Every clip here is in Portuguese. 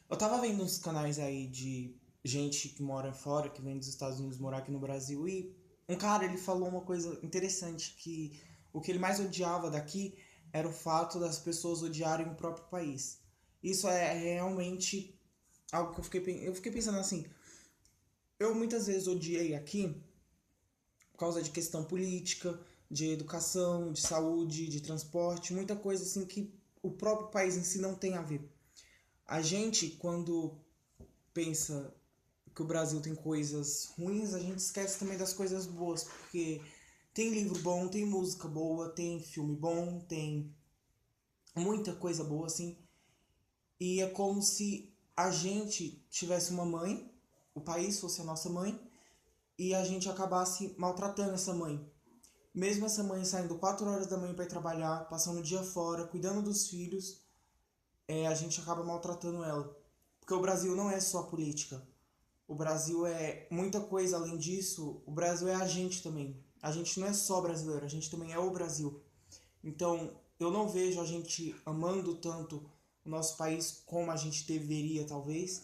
Eu tava vendo uns canais aí de gente que mora fora, que vem dos Estados Unidos morar aqui no Brasil, e um cara, ele falou uma coisa interessante, que o que ele mais odiava daqui era o fato das pessoas odiarem o próprio país. Isso é realmente algo que eu fiquei pensando assim, eu muitas vezes odiei aqui por causa de questão política, de educação, de saúde, de transporte, muita coisa assim que o próprio país em si não tem a ver. A gente, quando pensa que o Brasil tem coisas ruins, a gente esquece também das coisas boas, porque tem livro bom, tem música boa, tem filme bom, tem muita coisa boa assim. E é como se a gente tivesse uma mãe, o país fosse a nossa mãe, e a gente acabasse maltratando essa mãe. Mesmo essa mãe saindo 4 horas da manhã para ir trabalhar, passando o dia fora, cuidando dos filhos, a gente acaba maltratando ela. Porque o Brasil não é só política. O Brasil é muita coisa além disso. O Brasil é a gente também. A gente não é só brasileiro, a gente também é o Brasil. Então, eu não vejo a gente amando tanto o nosso país como a gente deveria, talvez.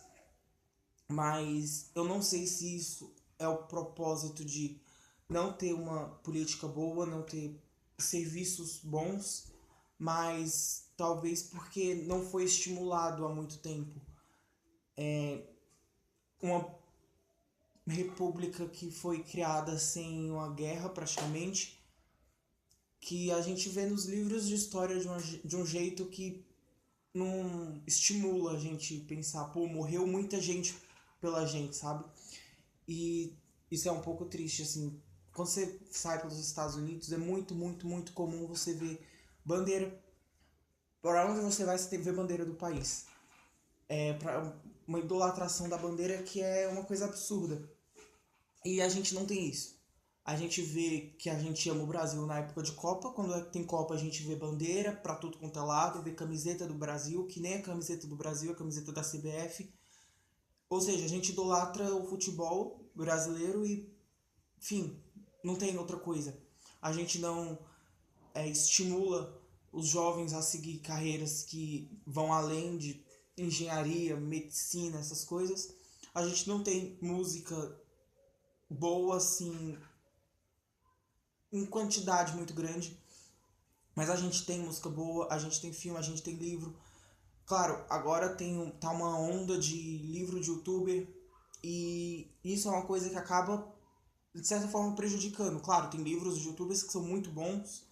Mas eu não sei se isso é o propósito de não ter uma política boa, não ter serviços bons, mas talvez porque não foi estimulado há muito tempo. Uma república que foi criada sem uma guerra praticamente, que a gente vê nos livros de história de um jeito que não estimula a gente pensar, pô, morreu muita gente pela gente, sabe? E isso é um pouco triste, assim. Quando você sai pelos Estados Unidos, é muito, muito, muito comum você ver bandeira. Para onde você vai, você ver bandeira do país. É pra uma idolatração da bandeira que é uma coisa absurda. E a gente não tem isso. A gente vê que a gente ama o Brasil na época de Copa. Quando tem Copa, a gente vê bandeira pra tudo quanto é lado, vê camiseta do Brasil, que nem a camiseta do Brasil, a camiseta da CBF. Ou seja, a gente idolatra o futebol brasileiro e, enfim, não tem outra coisa. A gente não estimula os jovens a seguir carreiras que vão além de engenharia, medicina, essas coisas. A gente não tem música boa, assim, em quantidade muito grande. Mas a gente tem música boa, a gente tem filme, a gente tem livro. Claro, agora tá uma onda de livro de youtuber e isso é uma coisa que acaba, de certa forma, prejudicando. Claro, tem livros de youtubers que são muito bons,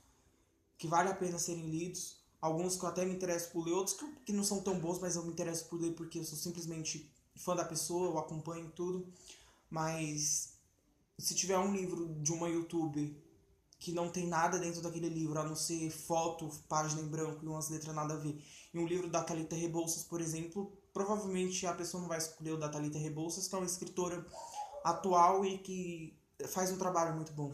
que vale a pena serem lidos. Alguns que eu até me interesso por ler, outros que não são tão bons, mas eu me interesso por ler porque eu sou simplesmente fã da pessoa, eu acompanho tudo. Mas se tiver um livro de uma youtuber que não tem nada dentro daquele livro, a não ser foto, página em branco e umas letras nada a ver. E um livro da Thalita Rebouças, por exemplo, provavelmente a pessoa não vai escolher o da Thalita Rebouças, que é uma escritora atual e que faz um trabalho muito bom.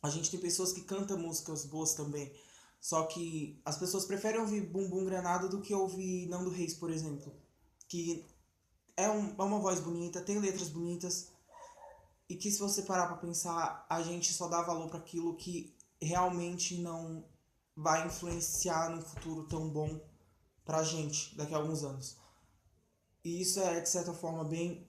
A gente tem pessoas que cantam músicas boas também. Só que as pessoas preferem ouvir Bumbum Granada do que ouvir Nando Reis, por exemplo. Que é uma voz bonita, tem letras bonitas, e que se você parar pra pensar, a gente só dá valor para aquilo que realmente não vai influenciar num futuro tão bom pra gente daqui a alguns anos. E isso é, de certa forma, bem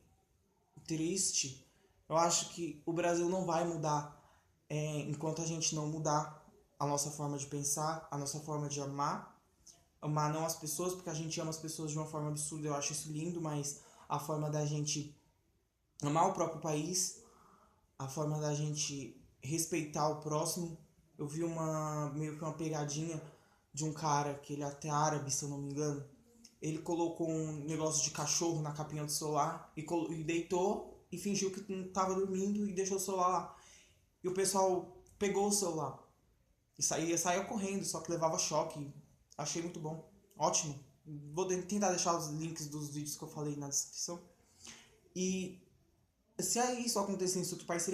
triste. Eu acho que o Brasil não vai mudar enquanto a gente não mudar a nossa forma de pensar, a nossa forma de amar. Amar não as pessoas, porque a gente ama as pessoas de uma forma absurda, eu acho isso lindo, mas a forma da gente amar o próprio país, a forma da gente respeitar o próximo. Eu vi uma meio que uma pegadinha de um cara que ele é até árabe, se eu não me engano. Ele colocou um negócio de cachorro na capinha do celular e deitou e fingiu que não estava dormindo e deixou o celular lá. E o pessoal pegou o celular e saía correndo, só que levava choque. Achei muito bom. Ótimo. Vou tentar deixar os links dos vídeos que eu falei na descrição. E se isso acontecesse em outro país,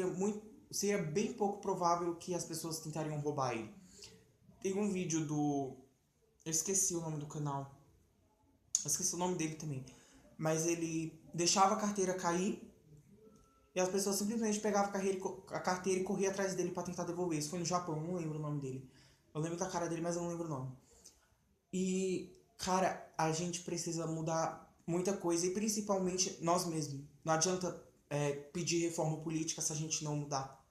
seria bem pouco provável que as pessoas tentariam roubar ele. Tem um vídeo do. Eu esqueci o nome do canal. Eu esqueci o nome dele também. Mas ele deixava a carteira cair e as pessoas simplesmente pegavam a carteira e corriam atrás dele pra tentar devolver. Isso foi no Japão, eu não lembro o nome dele. Eu lembro da cara dele, mas eu não lembro o nome. E, cara, a gente precisa mudar muita coisa, e principalmente nós mesmos. Não adianta pedir reforma política se a gente não mudar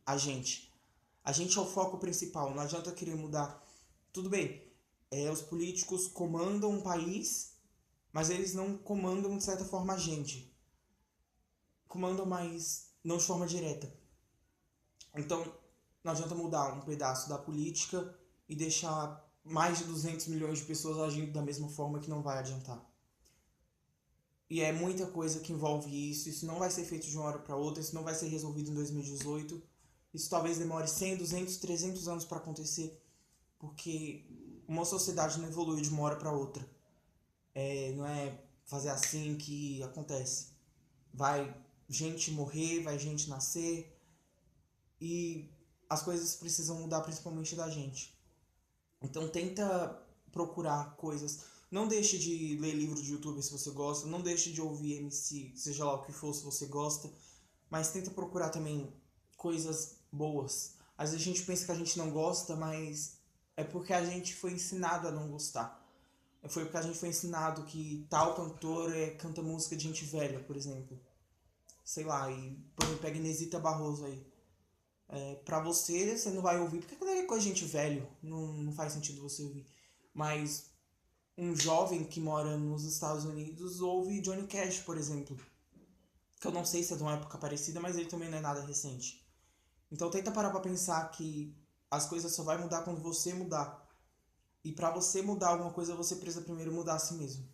a gente. A gente é o foco principal, não adianta querer mudar. Tudo bem, os políticos comandam um país, mas eles não comandam de certa forma a gente. Comandam, mas não de forma direta. Então, não adianta mudar um pedaço da política e deixar mais de 200 milhões de pessoas agindo da mesma forma, que não vai adiantar. E é muita coisa que envolve isso não vai ser feito de uma hora para outra, isso não vai ser resolvido em 2018. Isso talvez demore 100, 200, 300 anos para acontecer, porque uma sociedade não evolui de uma hora para outra. Não é fazer assim que acontece. Vai gente morrer, vai gente nascer, e as coisas precisam mudar principalmente da gente. Então tenta procurar coisas. Não deixe de ler livro de YouTube se você gosta, não deixe de ouvir MC, seja lá o que for, se você gosta, mas tenta procurar também coisas boas. Às vezes a gente pensa que a gente não gosta, mas é porque a gente foi ensinado a não gostar. Foi porque a gente foi ensinado que tal cantor canta música de gente velha, por exemplo. Sei lá, e por exemplo, pega Inesita Barroso aí. Pra você não vai ouvir, porque quando é coisa de gente velho, não faz sentido você ouvir. Mas um jovem que mora nos Estados Unidos ouve Johnny Cash, por exemplo. Que eu não sei se é de uma época parecida, mas ele também não é nada recente. Então tenta parar pra pensar que as coisas só vai mudar quando você mudar. E pra você mudar alguma coisa, você precisa primeiro mudar a si mesmo.